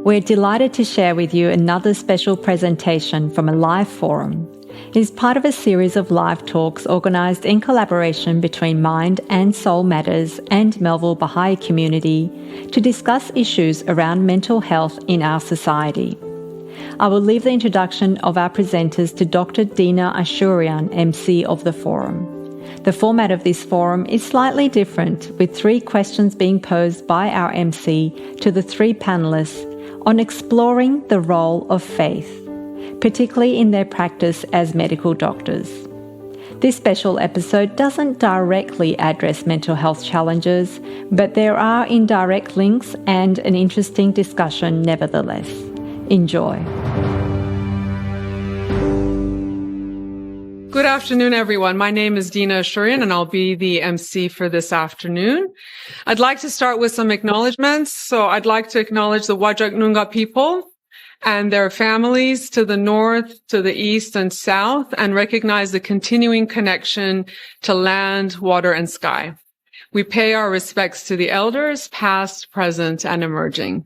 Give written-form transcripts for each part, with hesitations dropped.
We're delighted to share with you another special presentation from a live forum. It is part of a series of live talks organised in collaboration between Mind and Soul Matters and Melville Baha'i community to discuss issues around mental health in our society. I will leave the introduction of our presenters to Dr. Dina Ashurian, MC of the forum. The format of this forum is slightly different, with 3 questions being posed by our MC to the 3 panellists on exploring the role of faith, particularly in their practice as medical doctors. This special episode doesn't directly address mental health challenges, but there are indirect links and an interesting discussion nevertheless. Enjoy. Good afternoon, everyone. My name is Dina Ashurian, and I'll be the MC for this afternoon. I'd like to start with some acknowledgements. So I'd like to acknowledge the Whadjuk Noongar people and their families to the north, to the east and south, and recognize the continuing connection to land, water, and sky. We pay our respects to the elders, past, present, and emerging.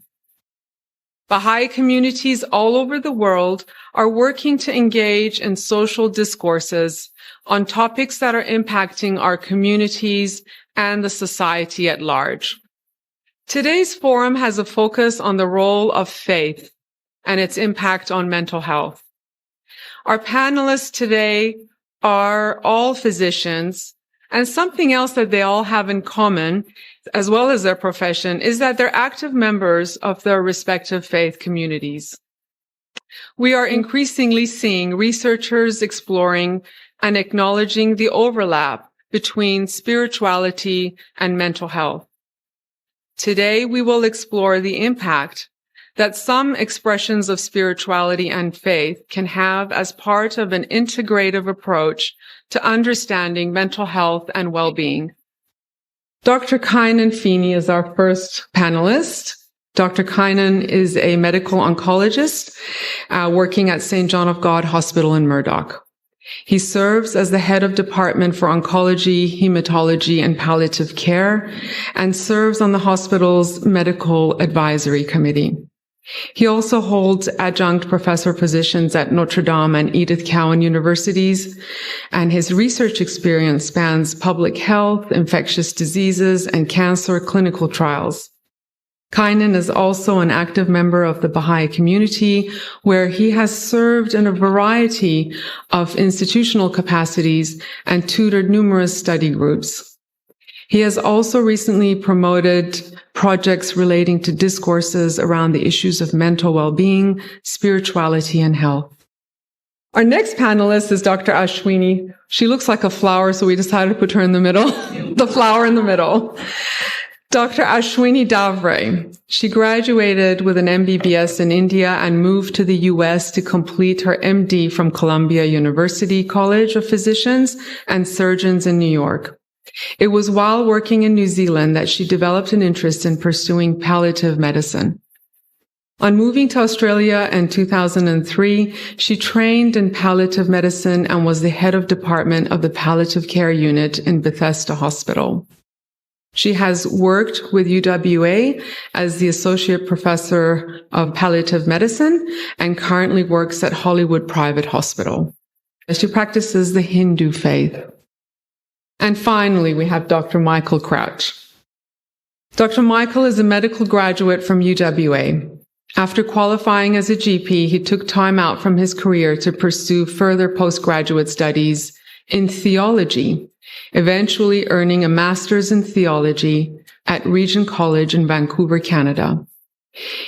Baha'i communities all over the world are working to engage in social discourses on topics that are impacting our communities and the society at large. Today's forum has a focus on the role of faith and its impact on mental health. Our panelists today are all physicians, and something else that they all have in common, as well as their profession, is that they're active members of their respective faith communities. We are increasingly seeing researchers exploring and acknowledging the overlap between spirituality and mental health. Today, we will explore the impact that some expressions of spirituality and faith can have as part of an integrative approach to understanding mental health and well-being. Dr. Kynan Feeney is our first panelist. Dr. Kynan is a medical oncologist working at St. John of God Hospital in Murdoch. He serves as the head of Department for Oncology, Hematology, and Palliative Care, and serves on the hospital's Medical Advisory Committee. He also holds adjunct professor positions at Notre Dame and Edith Cowan universities, and his research experience spans public health, infectious diseases, and cancer clinical trials. Kynan is also an active member of the Baha'i community, where he has served in a variety of institutional capacities and tutored numerous study groups. He has also recently promoted projects relating to discourses around the issues of mental well-being, spirituality, and health. Our next panelist is Dr. Ashwini. She looks like a flower, so we decided to put her in the middle, the flower in the middle. Dr. Ashwini Davray. She graduated with an MBBS in India and moved to the US to complete her MD from Columbia University College of Physicians and Surgeons in New York. It was while working in New Zealand that she developed an interest in pursuing palliative medicine. On moving to Australia in 2003, she trained in palliative medicine and was the head of department of the palliative care unit in Bethesda Hospital. She has worked with UWA as the associate professor of palliative medicine and currently works at Hollywood Private Hospital. She practices the Hindu faith. And finally, we have Dr. Michael Crouch. Dr. Michael is a medical graduate from UWA. After qualifying as a GP, he took time out from his career to pursue further postgraduate studies in theology, eventually earning a master's in theology at Regent College in Vancouver, Canada.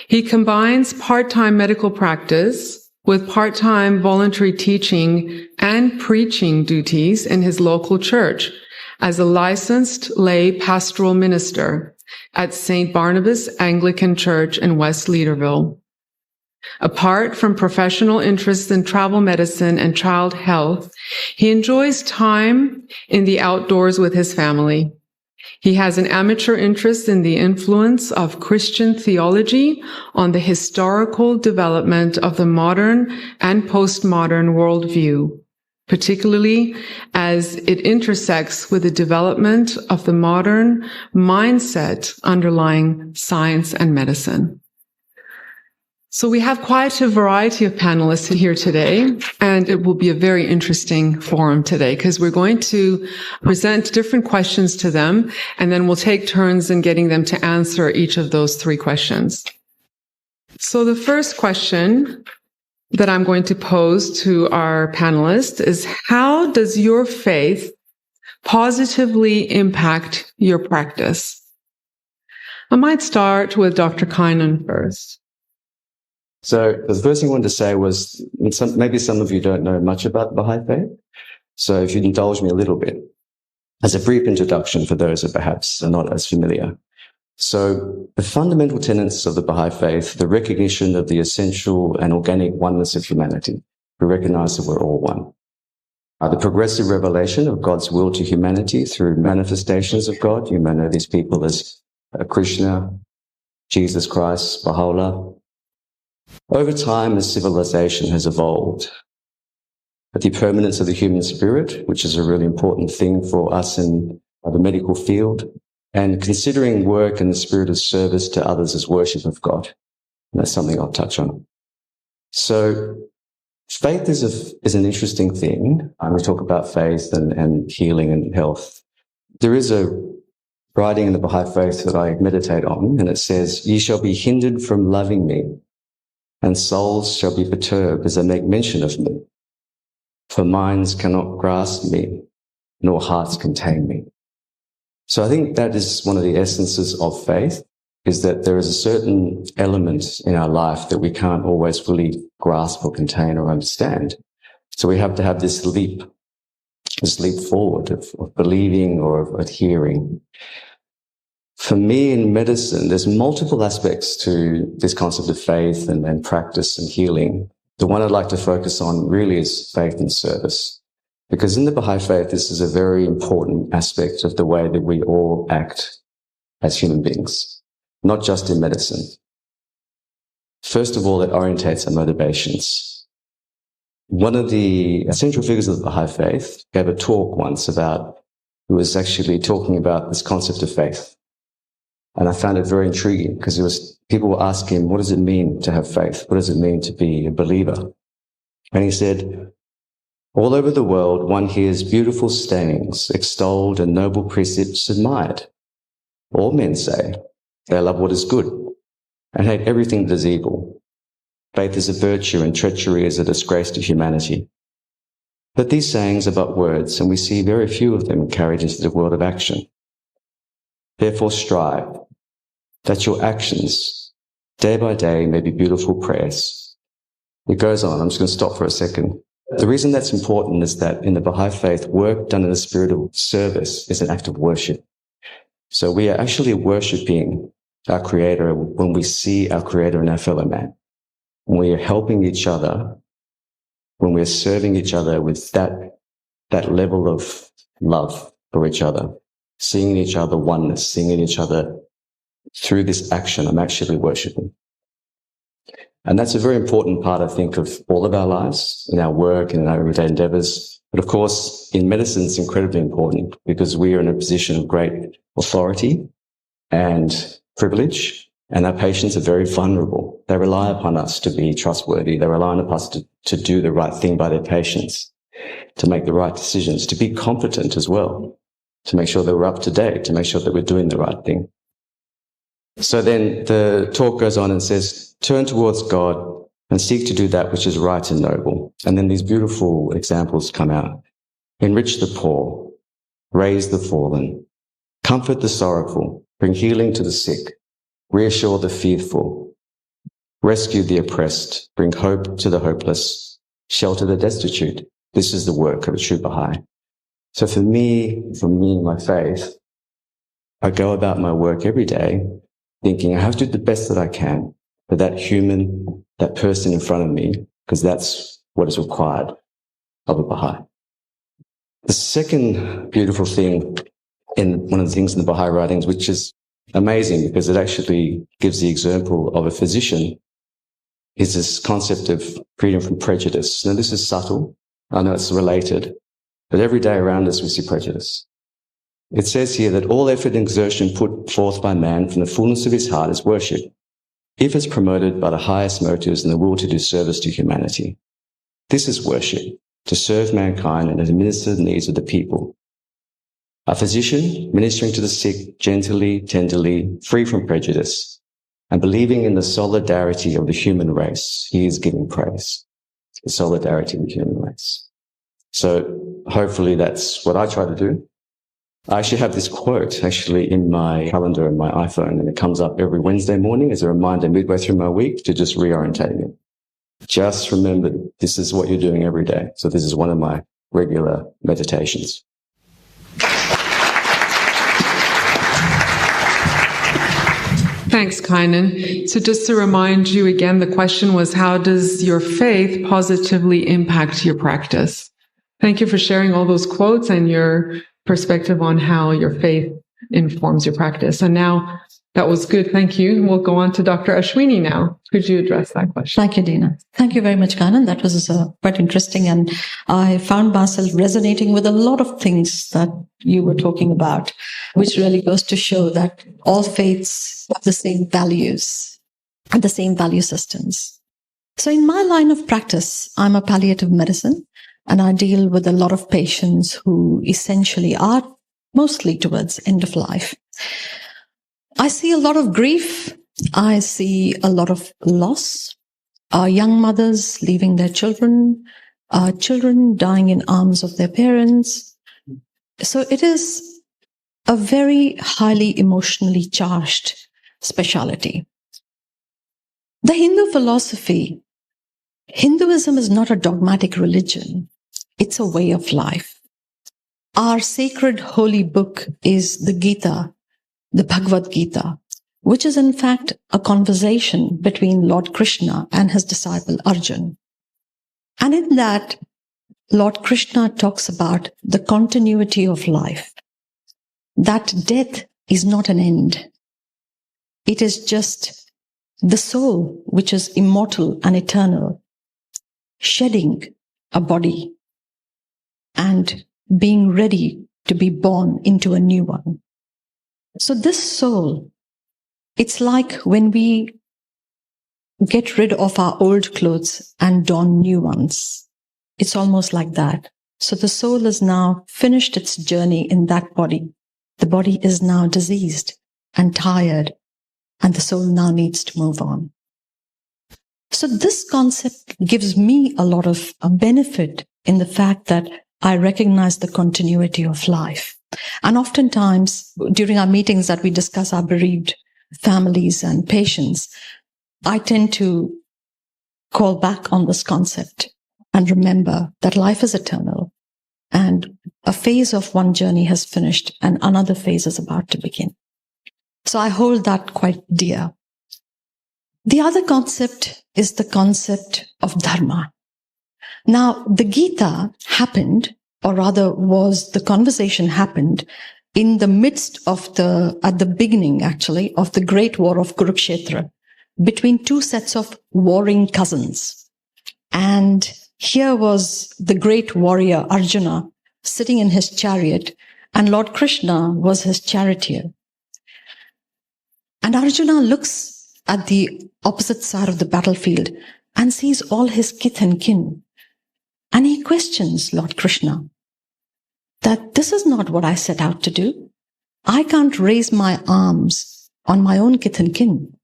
He combines part-time medical practice with part-time voluntary teaching and preaching duties in his local church as a licensed lay pastoral minister at St. Barnabas Anglican Church in West Leaderville. Apart from professional interests in travel medicine and child health, he enjoys time in the outdoors with his family. He has an amateur interest in the influence of Christian theology on the historical development of the modern and postmodern worldview, particularly as it intersects with the development of the modern mindset underlying science and medicine. So we have quite a variety of panelists here today, and it will be a very interesting forum today because we're going to present different questions to them, and then we'll take turns in getting them to answer each of those three questions. So the first question that I'm going to pose to our panelists is, how does your faith positively impact your practice? I might start with Dr. Kynan first. So the first thing I wanted to say was, maybe some of you don't know much about the Baha'i faith. So if you'd indulge me a little bit, as a brief introduction for those who perhaps are not as familiar. So the fundamental tenets of the Baha'i faith, the recognition of the essential and organic oneness of humanity. We recognize that we're all one. The progressive revelation of God's will to humanity through manifestations of God. You may know these people as Krishna, Jesus Christ, Baha'u'llah. Over time, as civilization has evolved, the permanence of the human spirit, which is a really important thing for us in the medical field, and considering work and the spirit of service to others as worship of God. And that's something I'll touch on. So faith is an interesting thing. We talk about faith and healing and health. There is a writing in the Baha'i faith that I meditate on, and it says, "Ye shall be hindered from loving me, and souls shall be perturbed as they make mention of me. For minds cannot grasp me, nor hearts contain me." So I think that is one of the essences of faith, is that there is a certain element in our life that we can't always fully grasp or contain or understand. So we have to have this leap forward of believing or of adhering. For me in medicine, there's multiple aspects to this concept of faith and practice and healing. The one I'd like to focus on really is faith and service. Because in the Baha'i faith, this is a very important aspect of the way that we all act as human beings, not just in medicine. First of all, it orientates our motivations. One of the central figures of the Baha'i faith gave a talk once who was actually talking about this concept of faith. And I found it very intriguing because people were asking him, what does it mean to have faith? What does it mean to be a believer? And he said, all over the world, one hears beautiful sayings extolled and noble precepts admired. All men say they love what is good and hate everything that is evil. Faith is a virtue and treachery is a disgrace to humanity. But these sayings are but words, and we see very few of them carried into the world of action. Therefore strive that your actions day by day may be beautiful prayers. It goes on. I'm just going to stop for a second. The reason that's important is that in the Baha'i faith, work done in the spirit of service is an act of worship. So we are actually worshipping our Creator when we see our Creator and our fellow man. When we are helping each other, when we are serving each other with that level of love for each other, seeing each other oneness, seeing each other through this action, I'm actually worshipping. And that's a very important part, I think, of all of our lives, in our work and in our everyday endeavors. But of course, in medicine, it's incredibly important because we are in a position of great authority and privilege, and our patients are very vulnerable. They rely upon us to be trustworthy. They rely on us to do the right thing by their patients, to make the right decisions, to be competent as well, to make sure that we're up to date, to make sure that we're doing the right thing. So then the talk goes on and says, turn towards God and seek to do that which is right and noble. And then these beautiful examples come out. Enrich the poor, raise the fallen, comfort the sorrowful, bring healing to the sick, reassure the fearful, rescue the oppressed, bring hope to the hopeless, shelter the destitute. This is the work of a true Baha'i. So for me, my faith, I go about my work every day thinking I have to do the best that I can for that human, that person in front of me, because that's what is required of a Baha'i. The second beautiful thing in one of the things in the Baha'i writings, which is amazing because it actually gives the example of a physician, is this concept of freedom from prejudice. Now, this is subtle. I know it's related, but every day around us we see prejudice. It says here that all effort and exertion put forth by man from the fullness of his heart is worship. if it's promoted by the highest motives and the will to do service to humanity. This is worship, to serve mankind and administer the needs of the people. A physician ministering to the sick gently, tenderly, free from prejudice, and believing in the solidarity of the human race, he is giving praise. The solidarity of the human race. So hopefully that's what I try to do. I actually have this quote in my calendar in my iPhone, and it comes up every Wednesday morning as a reminder midway through my week to just reorientate me. Just remember, this is what you're doing every day. So this is one of my regular meditations. Thanks, Kynan. So just to remind you again, the question was, how does your faith positively impact your practice? Thank you for sharing all those quotes and your perspective on how your faith informs your practice. And now, that was good. Thank you. We'll go on to Dr. Ashwini now. Could you address that question? Thank you, Dina. Thank you very much, Kynan. That was quite interesting. And I found myself resonating with a lot of things that you were talking about, which really goes to show that all faiths have the same values and the same value systems. So in my line of practice, I'm a palliative medicine, and I deal with a lot of patients who essentially are mostly towards end of life. I see a lot of grief. I see a lot of loss. Young mothers leaving their children, children dying in arms of their parents. So it is a very highly emotionally charged specialty. The Hindu philosophy, Hinduism is not a dogmatic religion. It's a way of life. Our sacred holy book is the Gita, the Bhagavad Gita, which is in fact a conversation between Lord Krishna and his disciple Arjun. And in that, Lord Krishna talks about the continuity of life, that death is not an end. It is just the soul, which is immortal and eternal, shedding a body and being ready to be born into a new one. So this soul, it's like when we get rid of our old clothes and don new ones. It's almost like that. So the soul has now finished its journey in that body. The body is now diseased and tired, and the soul now needs to move on. So this concept gives me a lot of benefit in the fact that I recognize the continuity of life. And oftentimes, during our meetings that we discuss our bereaved families and patients, I tend to call back on this concept and remember that life is eternal and a phase of one journey has finished and another phase is about to begin. So I hold that quite dear. The other concept is the concept of dharma. Now, the Gita happened, or rather the conversation happened in the midst of at the beginning actually, of the great war of Kurukshetra between two sets of warring cousins. And here was the great warrior Arjuna sitting in his chariot, and Lord Krishna was his charioteer. And Arjuna looks at the opposite side of the battlefield and sees all his kith and kin. And he questions Lord Krishna that this is not what I set out to do. I can't raise my arms on my own kith and kin.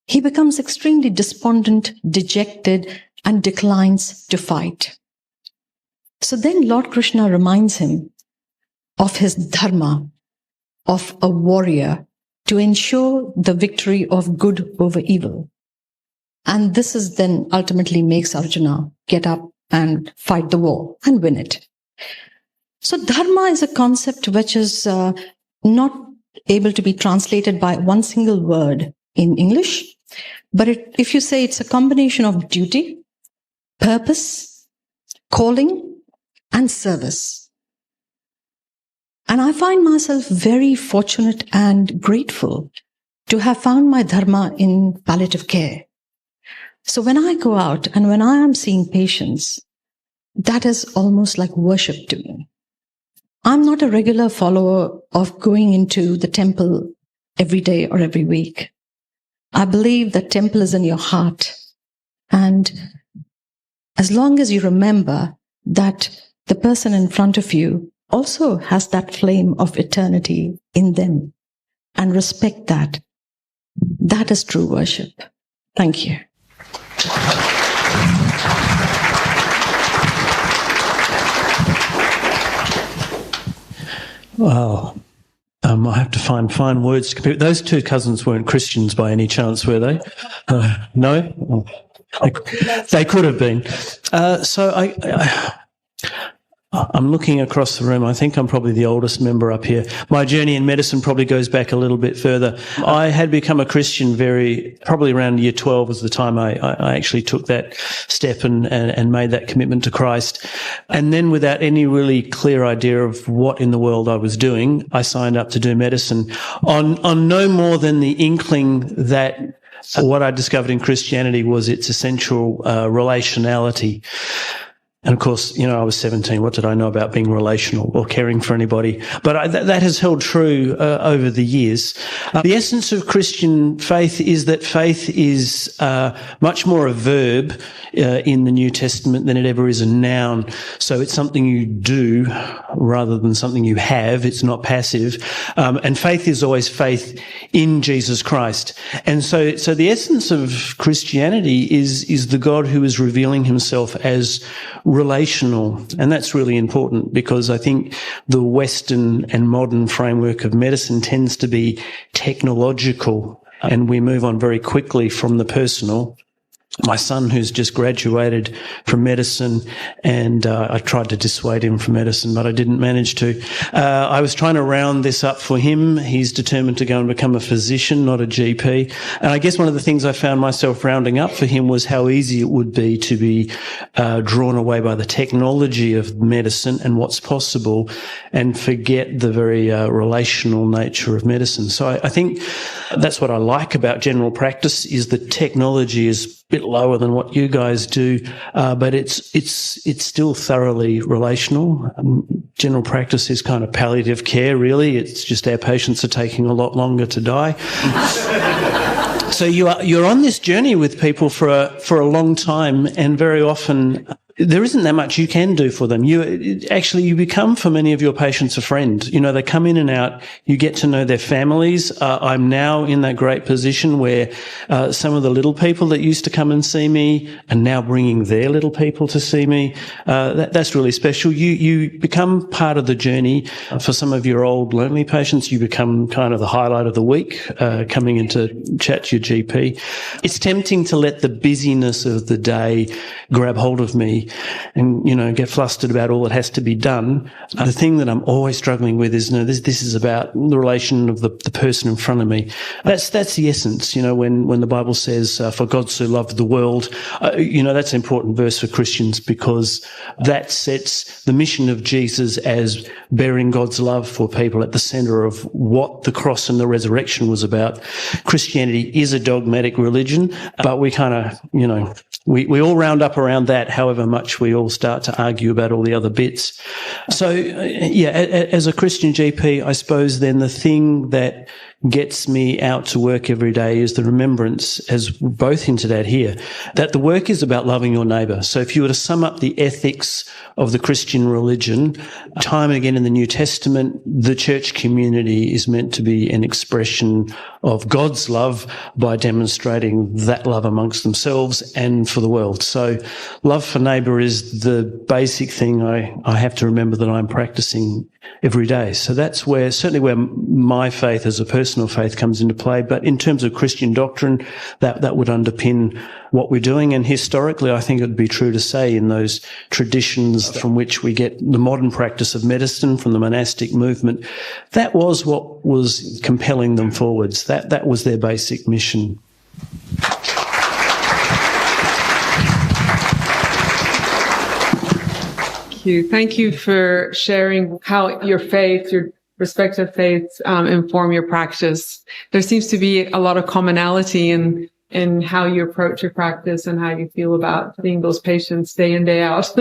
He becomes extremely despondent, dejected, and declines to fight. So then Lord Krishna reminds him of his dharma, of a warrior, to ensure the victory of good over evil. And this is then ultimately makes Arjuna get up and fight the war and win it. So dharma is a concept which is not able to be translated by one single word in English, but if you say it's a combination of duty, purpose, calling, and service. And I find myself very fortunate and grateful to have found my dharma in palliative care. So when I go out and when I am seeing patients, that is almost like worship to me. I'm not a regular follower of going into the temple every day or every week. I believe the temple is in your heart. And as long as you remember that the person in front of you also has that flame of eternity in them and respect that, that is true worship. Thank you. Wow. I have to find words to compare. Those two cousins weren't Christians by any chance, were they? No? They could have been. So I'm looking across the room. I think I'm probably the oldest member up here. My journey in medicine probably goes back a little bit further. I had become a Christian probably around year 12 was the time I actually took that step and made that commitment to Christ. And then without any really clear idea of what in the world I was doing, I signed up to do medicine on no more than the inkling that what I discovered in Christianity was its essential relationality. And of course, I was 17. What did I know about being relational or caring for anybody? But that has held true over the years. The essence of Christian faith is that faith is much more a verb in the New Testament than it ever is a noun. So it's something you do rather than something you have. It's not passive. And faith is always faith in Jesus Christ. And so the essence of Christianity is the God who is revealing himself as relational. And that's really important because I think the Western and modern framework of medicine tends to be technological, and we move on very quickly from the personal. My son, who's just graduated from medicine, and I tried to dissuade him from medicine, but I didn't manage to. I was trying to round this up for him. He's determined to go and become a physician, not a GP. And I guess one of the things I found myself rounding up for him was how easy it would be to be drawn away by the technology of medicine and what's possible and forget the very relational nature of medicine. So I think that's what I like about general practice is that technology is bit lower than what you guys do, but it's still thoroughly relational. General practice is kind of palliative care, really. It's just our patients are taking a lot longer to die. So you're on this journey with people for a long time, and very often there isn't that much you can do for them. You become, for many of your patients, a friend. They come in and out. You get to know their families. I'm now in that great position where some of the little people that used to come and see me are now bringing their little people to see me. That's really special. You become part of the journey. For some of your old lonely patients, you become kind of the highlight of the week, coming in to chat to your GP. It's tempting to let the busyness of the day grab hold of me and, get flustered about all that has to be done. The thing that I'm always struggling with is, this is about the relation of the person in front of me. That's the essence, when the Bible says, for God so loved the world, that's an important verse for Christians because that sets the mission of Jesus as bearing God's love for people at the center of what the cross and the resurrection was about. Christianity is a dogmatic religion, but we kind of, we all round up around that, however much we all start to argue about all the other bits. So, as a Christian GP, I suppose then the thing that gets me out to work every day is the remembrance, as both hinted at here, that the work is about loving your neighbour. So if you were to sum up the ethics of the Christian religion, time and again in the New Testament, the church community is meant to be an expression of God's love by demonstrating that love amongst themselves and for the world. So love for neighbour is the basic thing I have to remember that I'm practicing every day. So that's certainly where my faith as a personal faith comes into play. But in terms of Christian doctrine, that would underpin what we're doing. And historically, I think it would be true to say in those traditions from which we get the modern practice of medicine from the monastic movement, that was what was compelling them forwards. That was their basic mission. Thank you for sharing how your respective faiths inform your practice. There seems to be a lot of commonality in how you approach your practice and how you feel about seeing those patients day in, day out.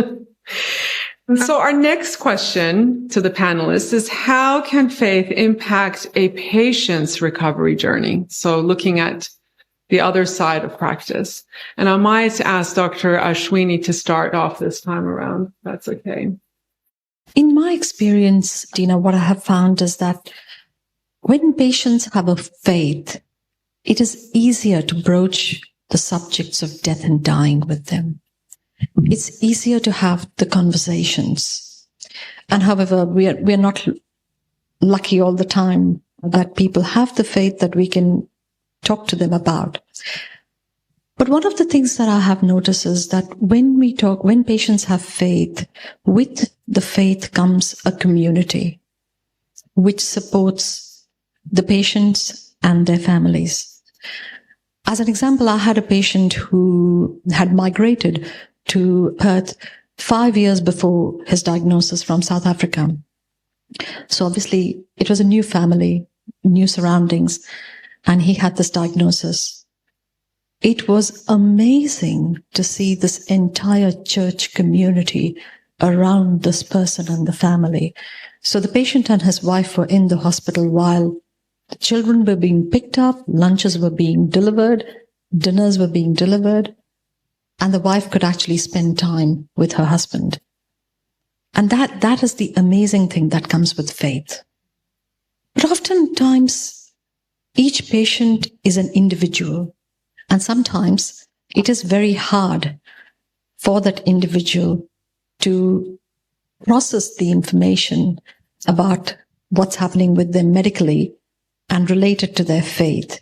So our next question to the panelists is, how can faith impact a patient's recovery journey? So looking at the other side of practice. And I might ask Dr. Ashwini to start off this time around, if that's okay. In my experience, Dina, what I have found is that when patients have a faith, it is easier to broach the subjects of death and dying with them. It's easier to have the conversations. And however, we are not lucky all the time that people have the faith that we can talk to them about. But one of the things that I have noticed is that when patients have faith, with the faith comes a community which supports the patients and their families. As an example, I had a patient who had migrated to Perth 5 years before his diagnosis from South Africa. So obviously it was a new family, new surroundings, and he had this diagnosis. It was amazing to see this entire church community around this person and the family. So the patient and his wife were in the hospital while the children were being picked up, lunches were being delivered, dinners were being delivered, and the wife could actually spend time with her husband. And that is the amazing thing that comes with faith. But oftentimes, each patient is an individual. And sometimes it is very hard for that individual to process the information about what's happening with them medically and relate it to their faith.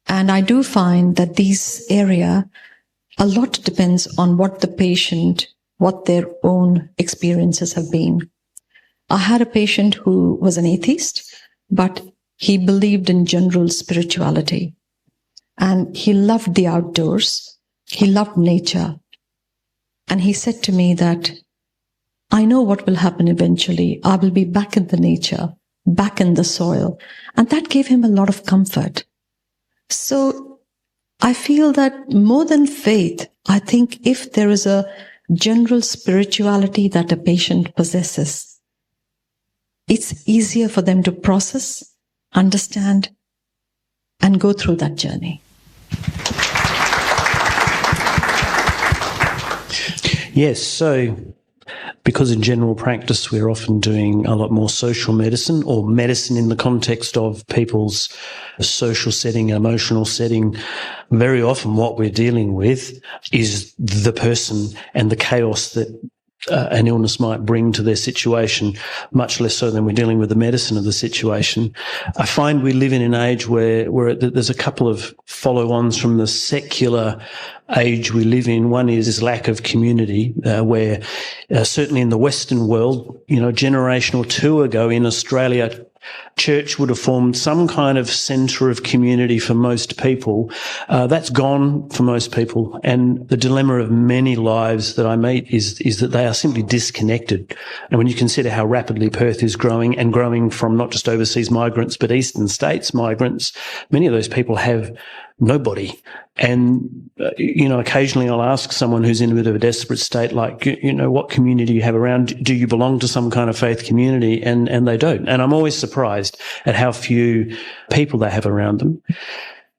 And I do find that this area, a lot depends on what the patient, what their own experiences have been. I had a patient who was an atheist, but he believed in general spirituality. And he loved the outdoors. He loved nature. And he said to me that, I know what will happen eventually. I will be back in the nature, back in the soil. And that gave him a lot of comfort. So I feel that more than faith, I think if there is a general spirituality that a patient possesses, it's easier for them to process, understand, and go through that journey. Yes, so because in general practice we're often doing a lot more social medicine or medicine in the context of people's social setting, emotional setting, very often what we're dealing with is the person and the chaos that an illness might bring to their situation, much less so than we're dealing with the medicine of the situation. I find we live in an age where there's a couple of follow-ons from the secular age we live in. One is lack of community, where certainly in the Western world, a generation or two ago in Australia, church would have formed some kind of centre of community for most people. That's gone for most people. And the dilemma of many lives that I meet is that they are simply disconnected. And when you consider how rapidly Perth is growing and growing from not just overseas migrants, but eastern states migrants, many of those people have nobody. And, occasionally I'll ask someone who's in a bit of a desperate state, like, what community you have around? Do you belong to some kind of faith community? And they don't. And I'm always surprised at how few people they have around them.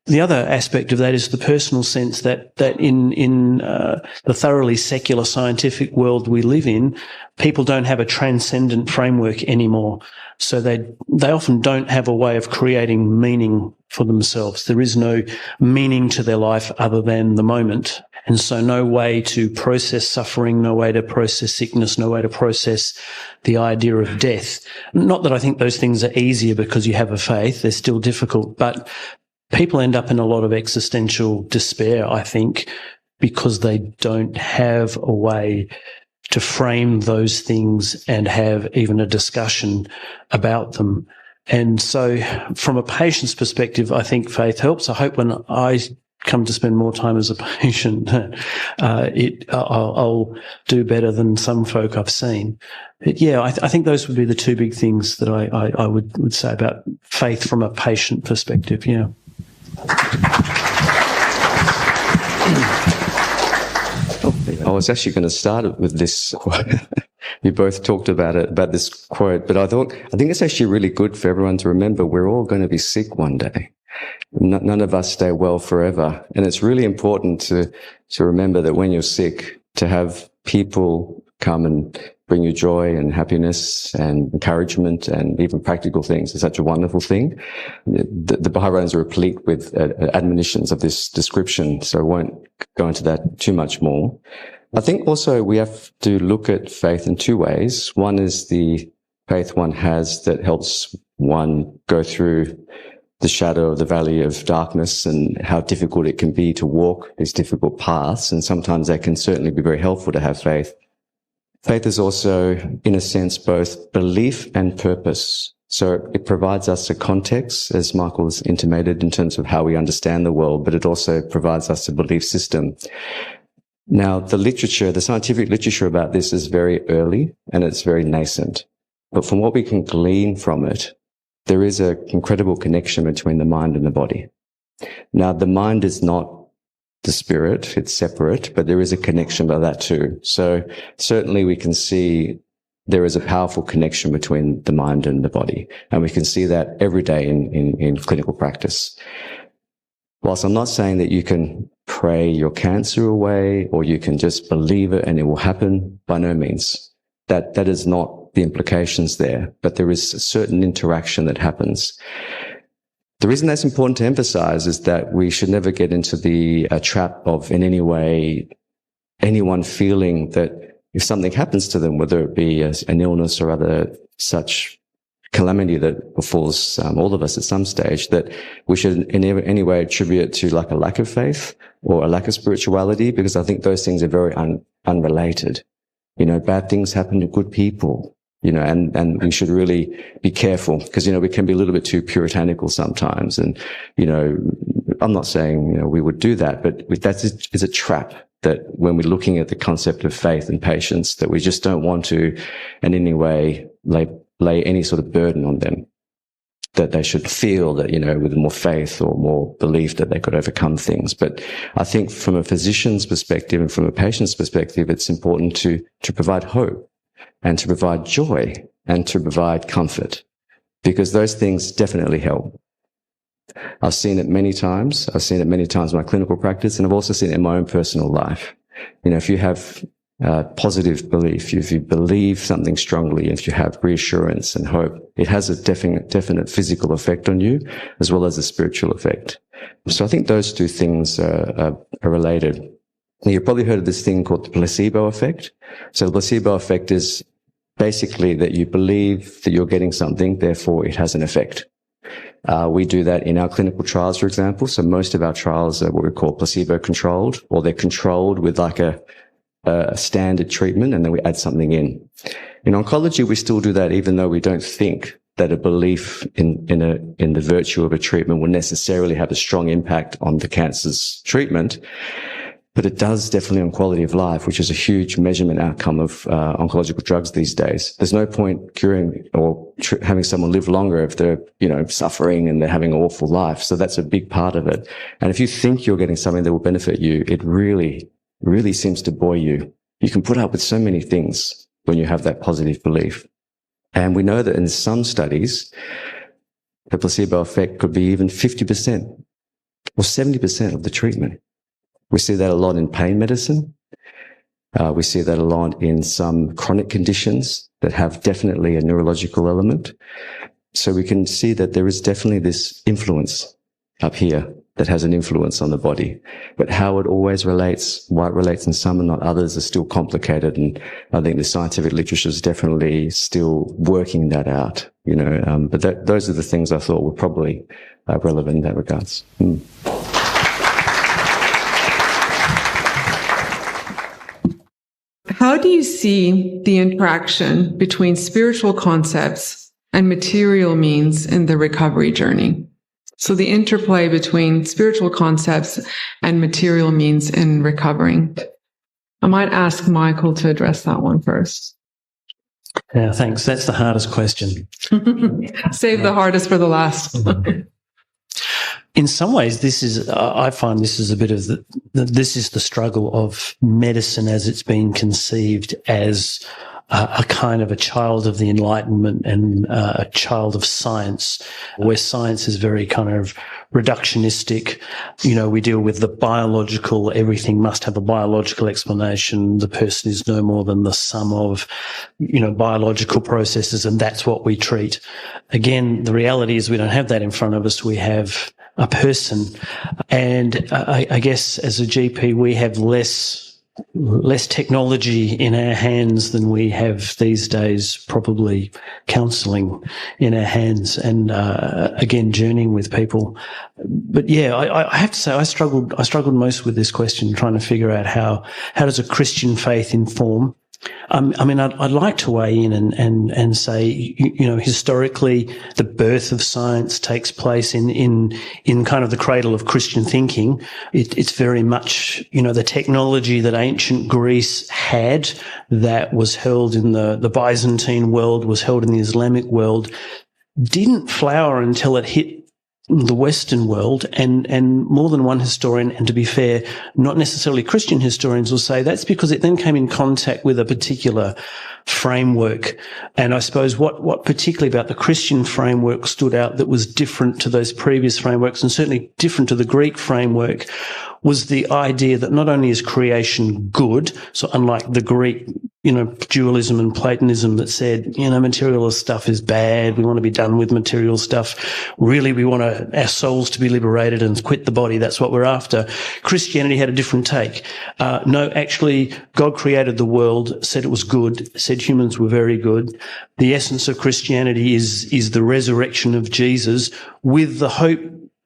The other aspect of that is the personal sense that in the thoroughly secular scientific world we live in, people don't have a transcendent framework anymore. So they often don't have a way of creating meaning for themselves. There is no meaning to their life other than the moment. And so no way to process suffering, no way to process sickness, no way to process the idea of death. Not that I think those things are easier because you have a faith. They're still difficult, but people end up in a lot of existential despair, I think, because they don't have a way to frame those things and have even a discussion about them. And so from a patient's perspective, I think faith helps. I hope when I come to spend more time as a patient, I'll do better than some folk I've seen. But yeah, I think those would be the two big things that I would say about faith from a patient perspective. Yeah. I was actually going to start with this quote. You both talked about this quote, but I think it's actually really good for everyone to remember we're all going to be sick one day. None of us stay well forever. And it's really important to remember that when you're sick, to have people come and bring you joy and happiness and encouragement and even practical things is such a wonderful thing. The Baha'i writings are replete with admonitions of this description, so I won't go into that too much more. I think also we have to look at faith in two ways. One is the faith one has that helps one go through the shadow of the valley of darkness and how difficult it can be to walk these difficult paths. And sometimes that can certainly be very helpful to have faith. Faith is also, in a sense, both belief and purpose. So it provides us a context, as Michael has intimated, in terms of how we understand the world, but it also provides us a belief system. Now, the scientific literature about this is very early and it's very nascent. But from what we can glean from it, there is an incredible connection between the mind and the body. Now, the mind is not the spirit, it's separate, but there is a connection by that too. So certainly we can see there is a powerful connection between the mind and the body. And we can see that every day in clinical practice. Whilst I'm not saying that you can pray your cancer away or you can just believe it and it will happen, by no means. That is not the implications there, but there is a certain interaction that happens. The reason that's important to emphasize is that we should never get into the trap of, in any way, anyone feeling that if something happens to them, whether it be an illness or other such calamity that befalls all of us at some stage, that we should in any way attribute it to like a lack of faith or a lack of spirituality, because I think those things are very unrelated. You know, bad things happen to good people. You know, and we should really be careful because, you know, we can be a little bit too puritanical sometimes. And, you know, I'm not saying, you know, we would do that, but that is a trap that when we're looking at the concept of faith and patience, that we just don't want to in any way lay any sort of burden on them, that they should feel that, you know, with more faith or more belief that they could overcome things. But I think from a physician's perspective and from a patient's perspective, it's important to provide hope and to provide joy and to provide comfort, because those things definitely help. I've seen it many times. I've seen it many times in my clinical practice, and I've also seen it in my own personal life. You know, if you have positive belief, if you believe something strongly, if you have reassurance and hope, it has a definite physical effect on you as well as a spiritual effect. So I think those two things are related. You've probably heard of this thing called the placebo effect. So the placebo effect is basically that you believe that you're getting something, therefore it has an effect. We do that in our clinical trials, for example. So most of our trials are what we call placebo controlled, or they're controlled with like a standard treatment, and then we add something in. In oncology, we still do that even though we don't think that a belief in the virtue of a treatment will necessarily have a strong impact on the cancer's treatment. But it does definitely on quality of life, which is a huge measurement outcome of oncological drugs these days. There's no point curing or having someone live longer if they're, you know, suffering and they're having an awful life. So that's a big part of it. And if you think you're getting something that will benefit you, it really seems to buoy you. You can put up with so many things when you have that positive belief. And we know that in some studies, the placebo effect could be even 50% or 70% of the treatment. We see that a lot in pain medicine. We see that a lot in some chronic conditions that have definitely a neurological element. So we can see that there is definitely this influence up here that has an influence on the body. But how it always relates, why it relates in some and not others, is still complicated. And I think the scientific literature is definitely still working that out, you know. But those are the things I thought were probably relevant in that regards. How do you see the interaction between spiritual concepts and material means in the recovery journey? So the interplay between spiritual concepts and material means in recovering. I might ask Michael to address that one first. Yeah, thanks. That's the hardest question. Save the hardest for the last. In some ways, I find this is a bit of this is the struggle of medicine as it's been conceived as a kind of a child of the Enlightenment and a child of science, where science is very kind of reductionistic. You know, we deal with the biological, everything must have a biological explanation. The person is no more than the sum of, you know, biological processes, and that's what we treat. Again, the reality is we don't have that in front of us. We have a person. And I guess as a GP, we have less technology in our hands than we have these days, probably counselling in our hands and, again, journeying with people. But yeah, I have to say I struggled most with this question, trying to figure out how does a Christian faith inform. I mean, I'd like to weigh in and say, you know, historically, the birth of science takes place in kind of the cradle of Christian thinking. It's very much, you know, the technology that ancient Greece had, that was held in the Byzantine world, was held in the Islamic world, didn't flower until it hit the Western world, and more than one historian, and to be fair, not necessarily Christian historians, will say that's because it then came in contact with a particular framework. And I suppose what particularly about the Christian framework stood out that was different to those previous frameworks, and certainly different to the Greek framework, was the idea that not only is creation good, so unlike the Greek, you know, dualism and Platonism that said, you know, materialist stuff is bad, we want to be done with material stuff, really we want our souls to be liberated and quit the body, that's what we're after. Christianity had a different take. No, actually, God created the world, said it was good, said humans were very good. The essence of Christianity is the resurrection of Jesus, with the hope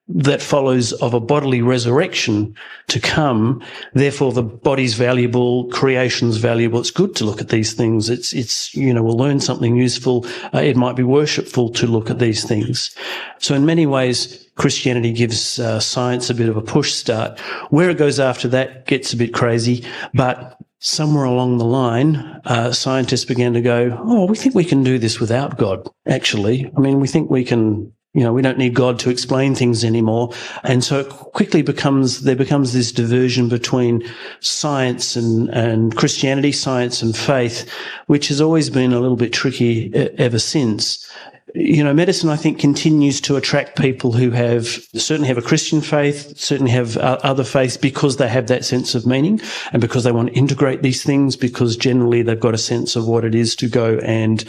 that follows of a bodily resurrection to come. Therefore, the body's valuable, creation's valuable. It's good to look at these things. It's, you know, we'll learn something useful. It might be worshipful to look at these things. So in many ways, Christianity gives science a bit of a push start. Where it goes after that gets a bit crazy, but somewhere along the line, scientists began to go, oh, we think we can do this without God, actually. I mean, we think we can, you know, we don't need God to explain things anymore. And so it quickly becomes this diversion between science and Christianity, science and faith, which has always been a little bit tricky ever since. You know, medicine, I think, continues to attract people who certainly have a Christian faith, certainly have other faiths, because they have that sense of meaning and because they want to integrate these things, because generally they've got a sense of what it is to go and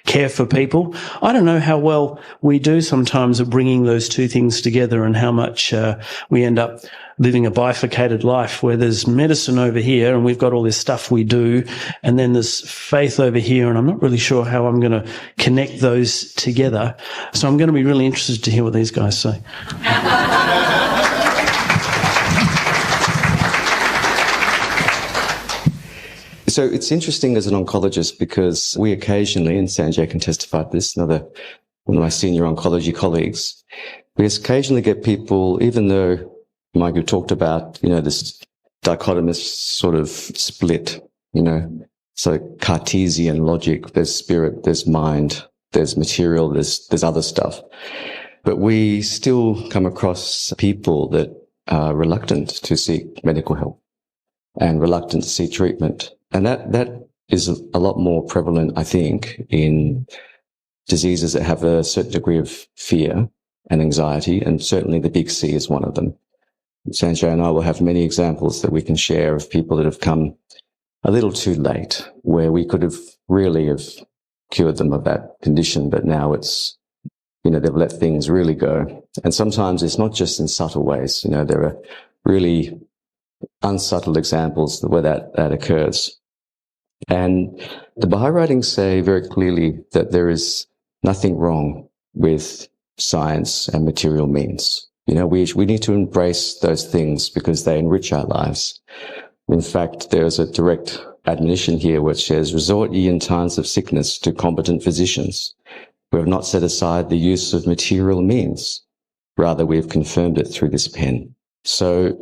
care for people. I don't know how well we do sometimes at bringing those two things together, and how much we end up living a bifurcated life where there's medicine over here and we've got all this stuff we do, and then there's faith over here, and I'm not really sure how I'm going to connect those together. So I'm going to be really interested to hear what these guys say. So it's interesting as an oncologist, because we occasionally, and Sanjay can testify to this, one of my senior oncology colleagues, we occasionally get people, even though Mike, you talked about, you know, this dichotomous sort of split, you know, so Cartesian logic, there's spirit, there's mind, there's material, there's other stuff. But we still come across people that are reluctant to seek medical help and reluctant to seek treatment. And that is a lot more prevalent, I think, in diseases that have a certain degree of fear and anxiety, and certainly the big C is one of them. Sanjay and I will have many examples that we can share of people that have come a little too late, where we could have really have cured them of that condition, but now it's, you know, they've let things really go. And sometimes it's not just in subtle ways. You know, there are really unsubtle examples where that occurs. And the Baha'i writings say very clearly that there is nothing wrong with science and material means. You know, we need to embrace those things because they enrich our lives. In fact, there's a direct admonition here which says, resort ye in times of sickness to competent physicians who have not set aside the use of material means. Rather, we have confirmed it through this pen. So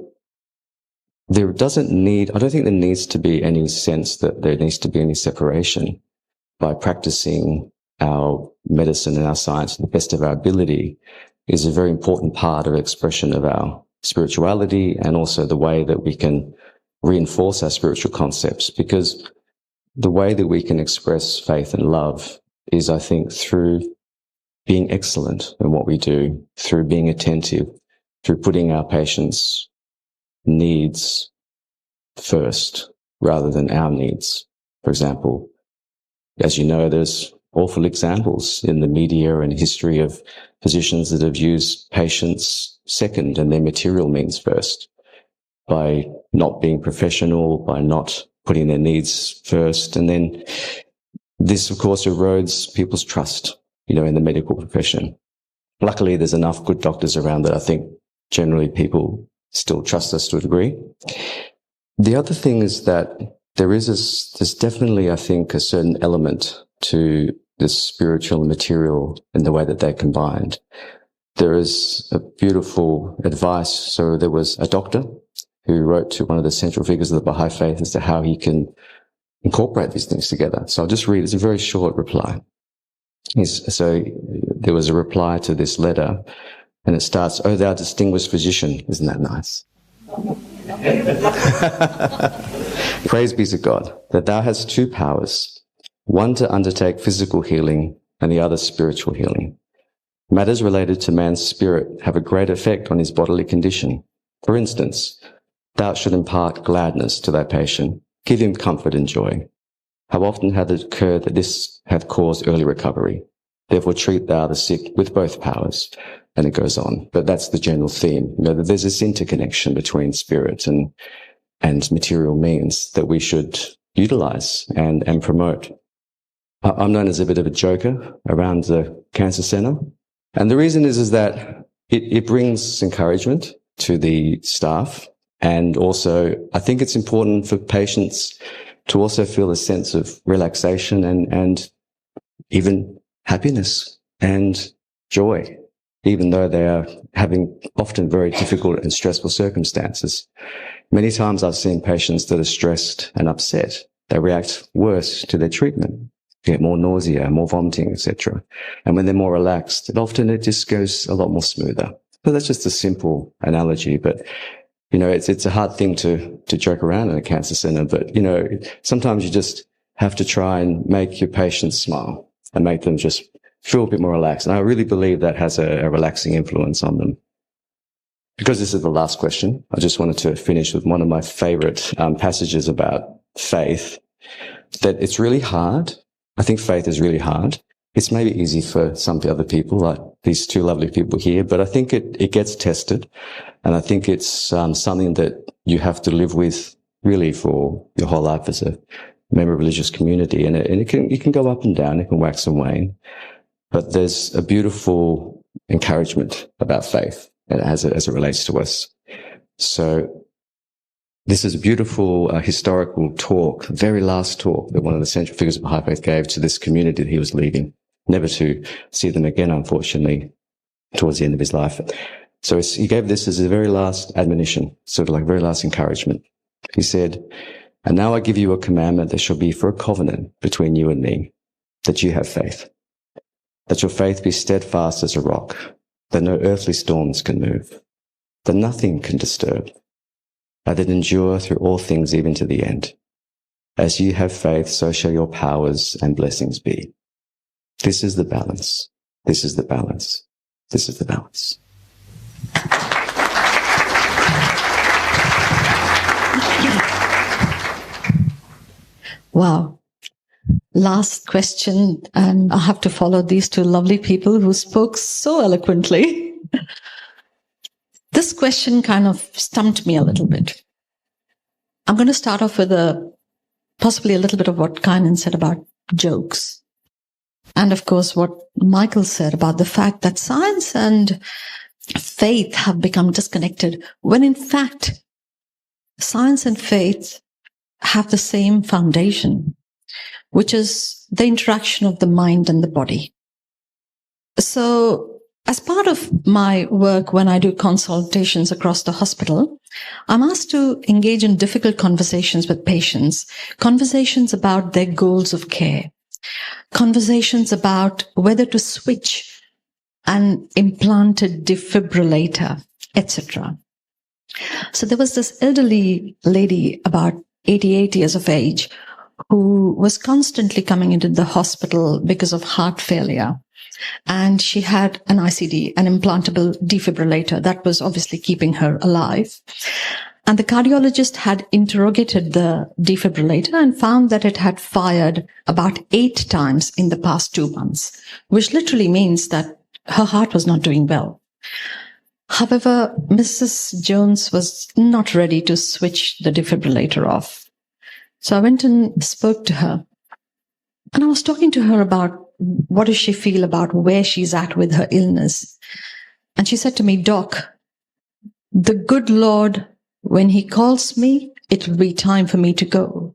I don't think there needs to be any sense that there needs to be any separation. By practicing our medicine and our science to the best of our ability is a very important part of expression of our spirituality, and also the way that we can reinforce our spiritual concepts. Because the way that we can express faith and love is, I think, through being excellent in what we do, through being attentive, through putting our patients' needs first rather than our needs. For example, as you know, there's awful examples in the media and history of physicians that have used patients second and their material means first, by not being professional, by not putting their needs first. And then this, of course, erodes people's trust, in the medical profession. Luckily, there's enough good doctors around that I think generally people still trust us to a degree. The other thing is that there's definitely, I think, a certain element to the spiritual and material in the way that they're combined. There is a beautiful advice. So there was a doctor who wrote to one of the central figures of the Baha'i faith as to how he can incorporate these things together. So I'll just read. It's a very short reply. So there was a reply to this letter, and it starts, "O thou distinguished physician." Isn't that nice? "Praise be to God that thou hast two powers, one to undertake physical healing and the other spiritual healing. Matters related to man's spirit have a great effect on his bodily condition. For instance, thou should impart gladness to thy patient, give him comfort and joy. How often hath it occurred that this hath caused early recovery? Therefore treat thou the sick with both powers." And it goes on. But that's the general theme. That there's this interconnection between spirit and material means that we should utilize and promote. I'm known as a bit of a joker around the cancer center. And the reason is that it brings encouragement to the staff. And also, I think it's important for patients to also feel a sense of relaxation and even happiness and joy, even though they are having often very difficult and stressful circumstances. Many times I've seen patients that are stressed and upset. They react worse to their treatment, get more nausea, more vomiting, etc. And when they're more relaxed, it just goes a lot more smoother. So that's just a simple analogy, but it's a hard thing to joke around in a cancer center, but sometimes you just have to try and make your patients smile and make them just feel a bit more relaxed. And I really believe that has a relaxing influence on them. Because this is the last question, I just wanted to finish with one of my favorite passages about faith, that it's really hard. I think faith is really hard. It's maybe easy for some other people, like these two lovely people here, but I think it gets tested. And I think it's something that you have to live with really for your whole life as a member of a religious community. And it can go up and down, it can wax and wane. But there's a beautiful encouragement about faith as it relates to us. So this is a beautiful historical talk, the very last talk that one of the central figures of Baha'i faith gave to this community that he was leaving, never to see them again, unfortunately, towards the end of his life. So he gave this as a very last admonition, sort of like very last encouragement. He said, "And now I give you a commandment that shall be for a covenant between you and me, that you have faith, that your faith be steadfast as a rock, that no earthly storms can move, that nothing can disturb, that it endure through all things even to the end. As you have faith, so shall your powers and blessings be." This is the balance. This is the balance. This is the balance. Wow. Last question, and I have to follow these two lovely people who spoke so eloquently. This question kind of stumped me a little bit. I'm going to start off with possibly a little bit of what Kynan said about jokes. And of course, what Michael said about the fact that science and faith have become disconnected, when in fact, science and faith have the same foundation, which is the interaction of the mind and the body. So as part of my work, when I do consultations across the hospital, I'm asked to engage in difficult conversations with patients, conversations about their goals of care, conversations about whether to switch an implanted defibrillator, etc. So there was this elderly lady, about 88 years of age, who was constantly coming into the hospital because of heart failure. And she had an ICD, an implantable defibrillator, that was obviously keeping her alive. And the cardiologist had interrogated the defibrillator and found that it had fired about 8 times in the past 2 months, which literally means that her heart was not doing well. However, Mrs. Jones was not ready to switch the defibrillator off. So I went and spoke to her. And I was talking to her about what does she feel about where she's at with her illness. And she said to me, "Doc, the good Lord, when he calls me, it will be time for me to go."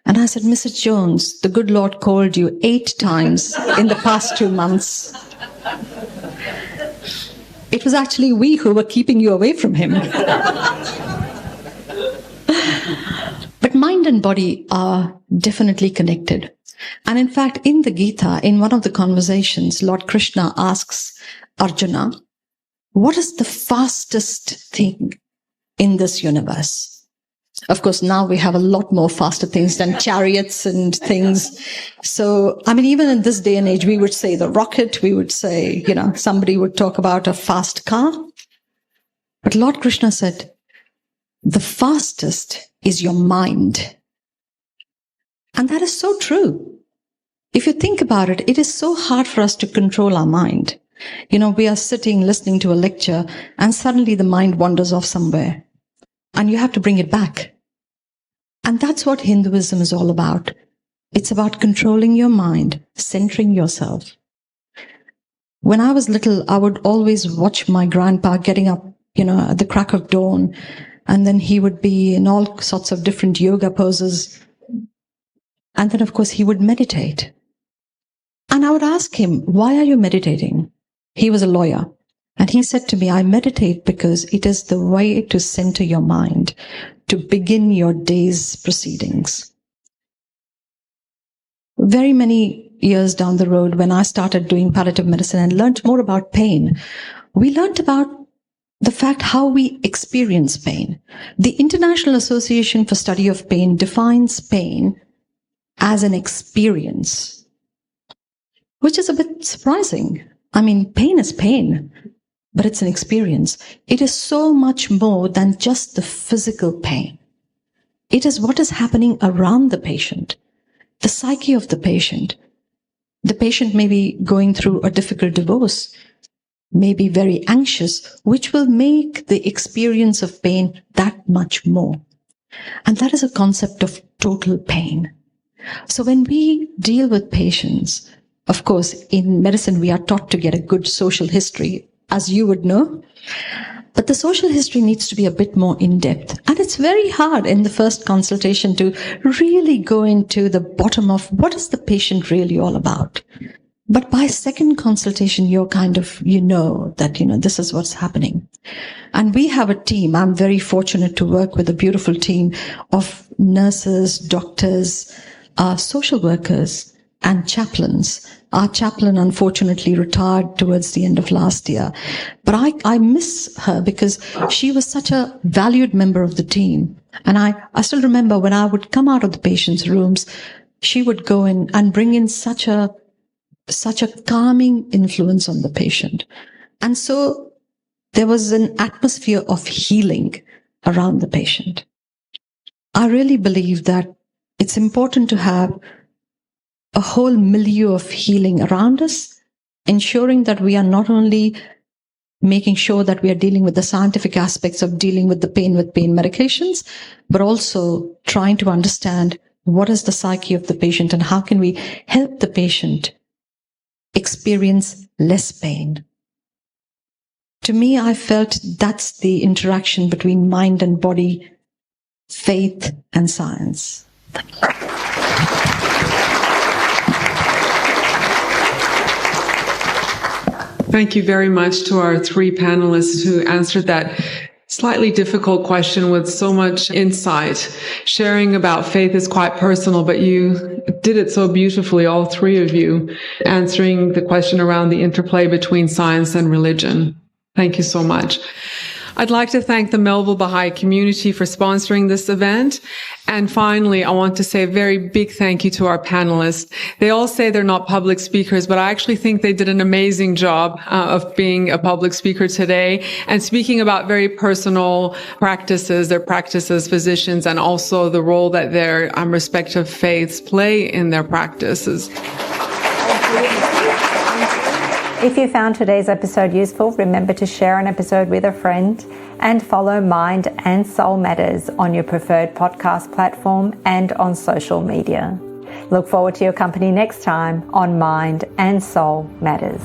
And I said, "Mrs. Jones, the good Lord called you 8 times in the past 2 months. It was actually we who were keeping you away from him." But mind and body are definitely connected. And in fact, in the Gita, in one of the conversations, Lord Krishna asks Arjuna, "What is the fastest thing in this universe?" Of course, now we have a lot more faster things than chariots and things. So, I mean, even in this day and age, we would say the rocket, we would say, somebody would talk about a fast car. But Lord Krishna said, the fastest is your mind. And that is so true. If you think about it, it is so hard for us to control our mind. We are sitting, listening to a lecture, and suddenly the mind wanders off somewhere. And you have to bring it back. And that's what Hinduism is all about. It's about controlling your mind, centering yourself. When I was little, I would always watch my grandpa getting up, at the crack of dawn. And then he would be in all sorts of different yoga poses. And then, of course, he would meditate. And I would ask him, "Why are you meditating?" He was a lawyer. And he said to me, "I meditate because it is the way to center your mind, to begin your day's proceedings." Very many years down the road, when I started doing palliative medicine and learned more about pain, we learned about the fact how we experience pain. The International Association for Study of Pain defines pain as an experience, which is a bit surprising. I mean, pain is pain, but it's an experience. It is so much more than just the physical pain. It is what is happening around the patient, the psyche of the patient. The patient may be going through a difficult divorce, may be very anxious, which will make the experience of pain that much more. And that is a concept of total pain. So when we deal with patients, of course, in medicine, we are taught to get a good social history, as you would know. But the social history needs to be a bit more in-depth. And it's very hard in the first consultation to really go into the bottom of what is the patient really all about. But by second consultation, you're that, this is what's happening. And we have a team. I'm very fortunate to work with a beautiful team of nurses, doctors, social workers, and chaplains. Our chaplain unfortunately retired towards the end of last year. But I miss her because she was such a valued member of the team. And I still remember when I would come out of the patient's rooms, she would go in and bring in such a calming influence on the patient. And so there was an atmosphere of healing around the patient. I really believe that it's important to have a whole milieu of healing around us, ensuring that we are not only making sure that we are dealing with the scientific aspects of dealing with the pain with pain medications, but also trying to understand what is the psyche of the patient and how can we help the patient experience less pain. To me, I felt that's the interaction between mind and body, faith and science. Thank you very much to our 3 panelists who answered that slightly difficult question with so much insight. Sharing about faith is quite personal, but you did it so beautifully, all 3 of you, answering the question around the interplay between science and religion. Thank you so much. I'd like to thank the Melville Baha'i community for sponsoring this event. And finally, I want to say a very big thank you to our panelists. They all say they're not public speakers, but I actually think they did an amazing job of being a public speaker today and speaking about very personal practices, their practice as physicians, and also the role that their respective faiths play in their practices. If you found today's episode useful, remember to share an episode with a friend and follow Mind and Soul Matters on your preferred podcast platform and on social media. Look forward to your company next time on Mind and Soul Matters.